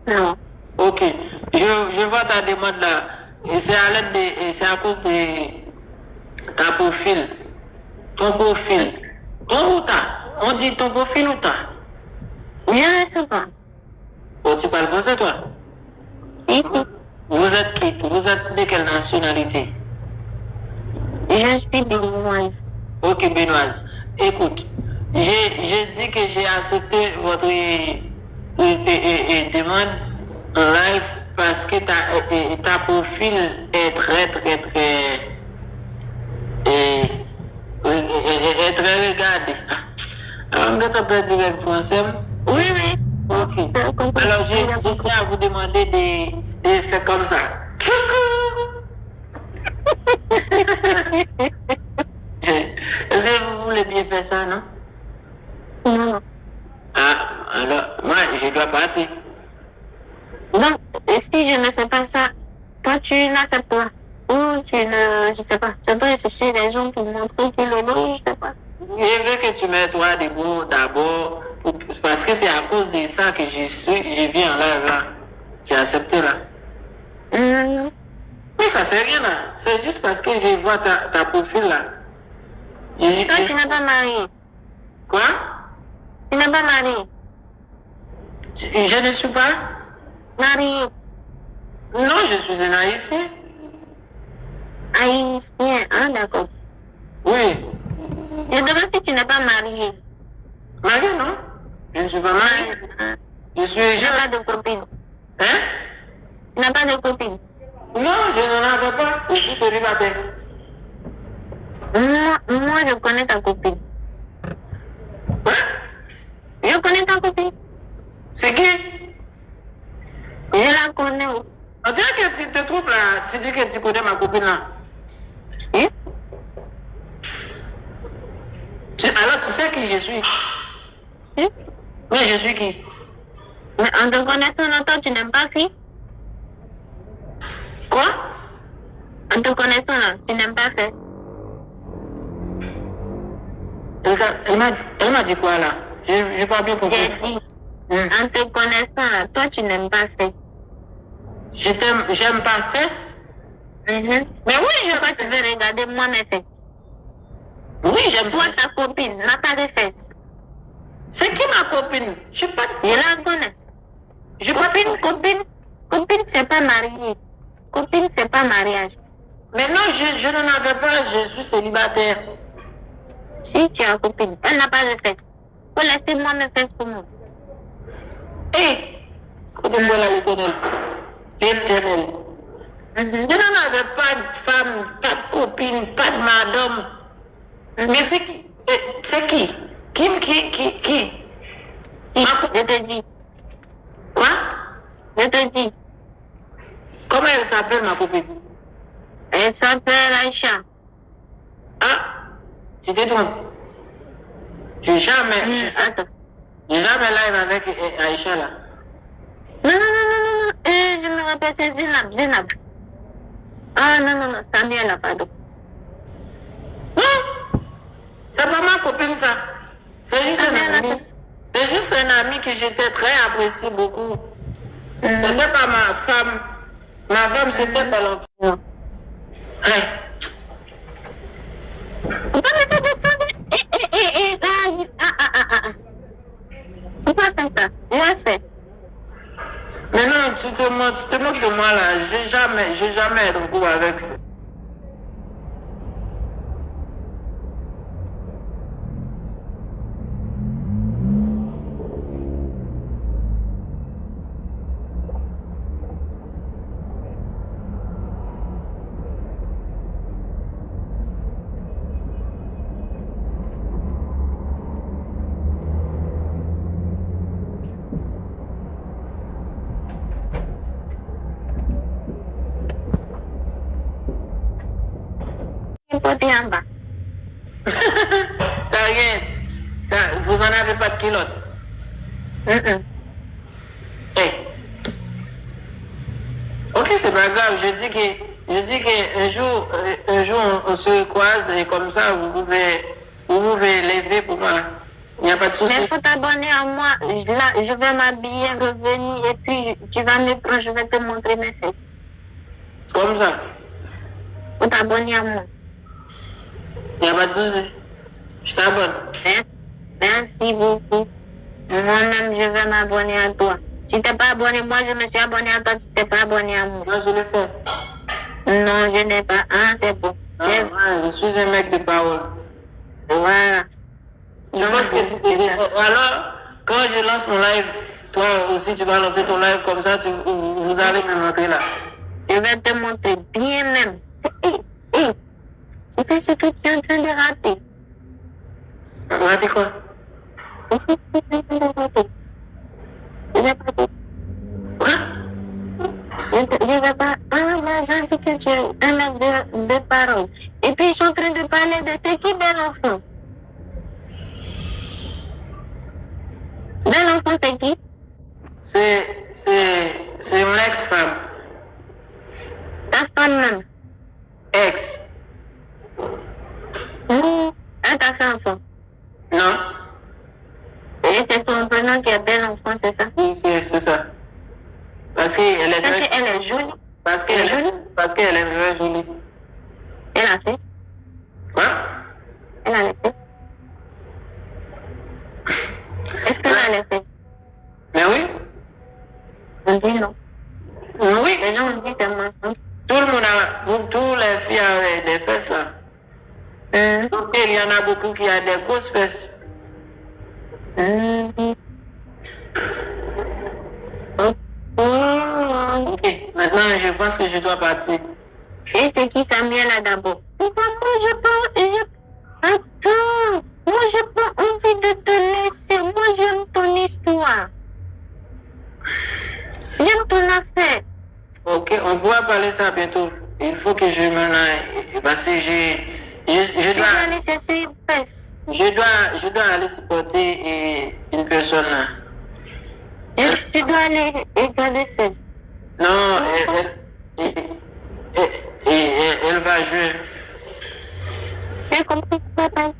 Non. Ok. Je vois ta demande là. Et c'est à l'aide et c'est à cause de ta profil. Ton profil. Ton ou ta? On dit ton profil ou ta? Je ne sais pas. Oh, tu parles français toi? Ici. Vous êtes qui? Vous êtes de quelle nationalité? Je suis béninoise. Ok, Benoît. Écoute, j'ai dit que j'ai accepté votre demande en live parce que ta profil est très, très, très, est très regardé. Alors, on va pas dire avec français. Oui, oui. Ok. Alors, je tiens à vous demander de faire comme ça. Est-ce que vous voulez bien faire ça, non? Non. Ah, alors, moi, je dois partir. Donc, si je ne fais pas ça, toi, tu n'acceptes pas. Ou tu ne, je sais pas, tu dois chercher des gens pour montrer que le nom, je sais pas. Je veux que tu mettes toi debout d'abord, parce que c'est à cause de ça que je viens en live là. J'ai accepté là. Mais ça c'est rien là. C'est juste parce que je vois ta profil là. Toi, tu n'es pas marié. Quoi? Tu n'es pas marié. Je ne suis pas Marié. Non, je suis un haïtien. Haïtien, hein, d'accord. Oui. Je demande si tu n'es pas marié. Marié, non? Je ne suis pas marié. Je suis jeune. Tu n'as pas de copine. Hein? Tu n'as pas de copine. Non, je n'en avais pas. Je suis célibataire. Moi, je connais ta copine. Quoi? Je connais ta copine. C'est qui? Je la connais. On dirait que tu te trompes là. Tu dis que tu connais ma copine là. Oui? Alors tu sais qui je suis? Oui? Oui, je suis qui? Mais en te connaissant longtemps, tu n'aimes pas fille? Quoi? En te connaissant là, tu n'aimes pas fesse? Elle m'a dit quoi là? Je n'ai pas bien compris. J'ai dit, en te connaissant là, toi tu n'aimes pas fesse. J'aime pas fesses? Mais oui, j'aime pas. Tu veux regarder moi mes fesses? Oui, j'aime toi, ta copine n'a pas de fesses. C'est qui ma copine? Je sais pas. Je la connais. Copine, c'est pas marié. Copine, c'est pas mariage. Mais non, je n'en avais pas, je suis célibataire. Si tu as copine, elle n'a pas de fesses. Faut laisser moi mes fesses pour moi. Hé, connais-moi l'éternel. L'éternel. Je n'en avais pas de femme, pas de copine, pas de madame. Mais c'est qui? C'est qui? Qui? Je te dis. Quoi? Je te dis. Comment elle s'appelle ma copine? Elle s'appelle Aïcha. Ah, tu t'es trompé. J'ai jamais live avec Aïcha là. Non. Je me rappelle, c'est Zinab. Ah non, Samuel, pardon. C'est pas ma copine ça. C'est juste un ami. C'est juste un ami que j'étais très apprécié beaucoup. C'était pas ma femme. Ma femme, c'était pas l'enfant. Pourquoi me fais descendre? Pourquoi faire ça? Je fait. Mais non, tu te moques de moi là. J'ai jamais recours avec ça. Côté en bas. T'as rien. Vous en avez pas de culotte. Hey. Ok, c'est pas grave. Je dis que un jour on se croise et comme ça vous pouvez lever pour moi. Il n'y a pas de souci. Mais il faut t'abonner à moi. Là, je vais m'habiller, revenir, et puis tu vas me prendre, je vais te montrer mes fesses. Comme ça. Il faut t'abonner à moi. Il n'y a pas de souci. Je t'abonne. Merci beaucoup. Moi-même, je vais m'abonner à toi. Si tu t'es pas abonné, moi, je me suis abonné à toi, tu t'es pas abonné à moi. Moi, je l'ai fait. Non, je n'ai pas. Ah, c'est bon. Je suis un mec de parole. Voilà. Je pense que tu t'es... Alors, quand je lance mon live, toi aussi, tu vas lancer ton live comme ça, vous allez me montrer là. Je vais te montrer bien même. Tu sais ce que tu es en train de rater. Rater quoi? Tu sais ce que tu es en train de rater. Je vais pas dire. Quoi? Je vais pas. Ah, mais j'ai dit que tu es un mec de parole. Et puis, je suis en train de parler de c'est qui bel enfant. Bel enfant, c'est qui? C'est mon ex-femme. Ta femme même. Ex. Elle t'a fait enfant. Non. Et c'est son prénom qui est bel enfant, c'est ça? Oui, c'est ça. Parce qu'elle est très... Elle est jolie. Parce qu'elle est très jolie. Elle a fait. Quoi? Elle a fait. Est-ce qu'elle a fait? Mais oui. On dit non. Oui. Les gens ont dit c'est mensonge. Tout le monde a... Tous les filles ont des fesses là. Donc, il y en a beaucoup qui ont des grosses fesses. Ok, maintenant je pense que je dois partir. Et c'est qui Samuel là d'abord? Pourquoi moi Attends, moi j'ai pas envie de te laisser. Moi j'aime ton histoire. J'aime ton affaire. Ok, on pourra parler ça bientôt. Il faut que je m'en aille. Parce que je dois aller chercher une fesse. Je dois aller supporter une personne là. Tu dois aller regarder fesses. Non, elle va jouer. J'ai compris, papa.